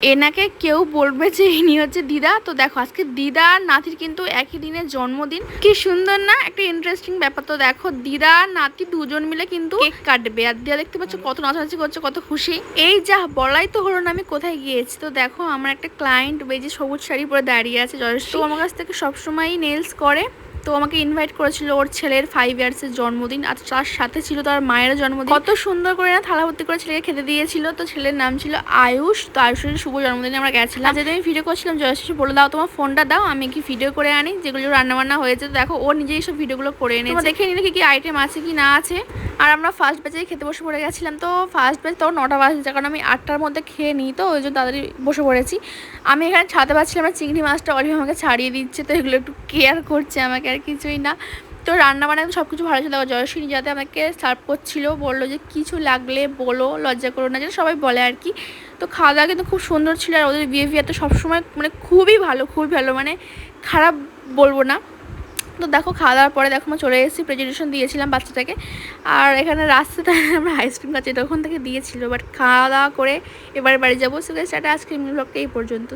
এনাকে কেউ বলবে যে ইনি হচ্ছে দিদা। তো দেখো আজকে দিদা আর নাতির কিন্তু একই দিনে জন্মদিন। কি সুন্দর না, একটা ইন্টারেস্টিং ব্যাপার। তো দেখো দিদা আর নাতি দুজন মিলে কিন্তু কেক কাটবে, আর দিদা দেখতে পাচ্ছ কত নাচানাচি করছে, কত খুশি। এই যা বলাই তো হলো না আমি কোথায় গিয়েছি। তো দেখো আমার একটা ক্লায়েন্ট বেজে সবুজ শাড়ি পরে দাঁড়িয়ে আছে, জয়শ্রী। তো আমার কাছ থেকে সবসময়ই নেলস করে। তো আমাকে ইনভাইট করেছিল ওর ছেলের 5 ইয়ার্সের জন্মদিন, আর তার সাথে ছিল তার মায়ের জন্মদিন। কত সুন্দর করে না থালা ভর্তি করে ছেলেকে খেতে দিয়েছিল। তো ছেলের নাম ছিল আয়ুষ। তো আয়ুষের শুভ জন্মদিনে আমরা গেছিলাম। যেদিন আমি ভিডিও করছিলাম জয়শ্রী বলে দাও তোমার ফোনটা দাও, আমি কি ভিডিও করে আনি যেগুলো রান্নাবান্না হয়েছে। তো দেখো ও নিজেই সব ভিডিওগুলো করে এনেছে, দেখে নিলে কি আইটেম আছে কি না আছে। আর আমরা ফার্স্ট ব্যাচেই খেতে বসে পড়ে গেছিলাম। তো ফার্স্ট ব্যাচ তো 9টা বাজে, কারণ আমি 8টার মধ্যে খেয়ে নিই, তো ওই জন্য তাড়াতাড়ি বসে পড়েছি। আমি এখানে ছাদে পাচ্ছিলাম না, চিংড়ি মাছটা অলিভ আমাকে ছাড়িয়ে দিচ্ছে, তো এগুলো একটু কেয়ার করছে আমাকে, আর কিছুই না। তো রান্না বান্না সব কিছু ভালো ছিল। জয়শ্রী যাতে আমাকে সার্ভ করছিল, বললো যে কিছু লাগলে বলো, লজ্জা করো না, যেটা সবাই বলে আর কি। তো খাওয়া দাওয়া কিন্তু খুব সুন্দর ছিল, আর ওদের বিহেভিয়ার তো সবসময় মানে খুবই ভালো, মানে খারাপ বলবো না। তো দেখো খাওয়া দাওয়ার পরে দেখো আমরা চলে এসেছি, প্রেজেন্টেশন দিয়েছিলাম বাচ্চাটাকে। আর এখানে রাস্তাটা আমরা আইসক্রিম খাচ্ছি, এটা ওখান থেকে দিয়েছিল। বাট খাওয়া দাওয়া করে এবারে বাড়ি যাবো। সো গাইস, আজকের ব্লগটা এই পর্যন্ত।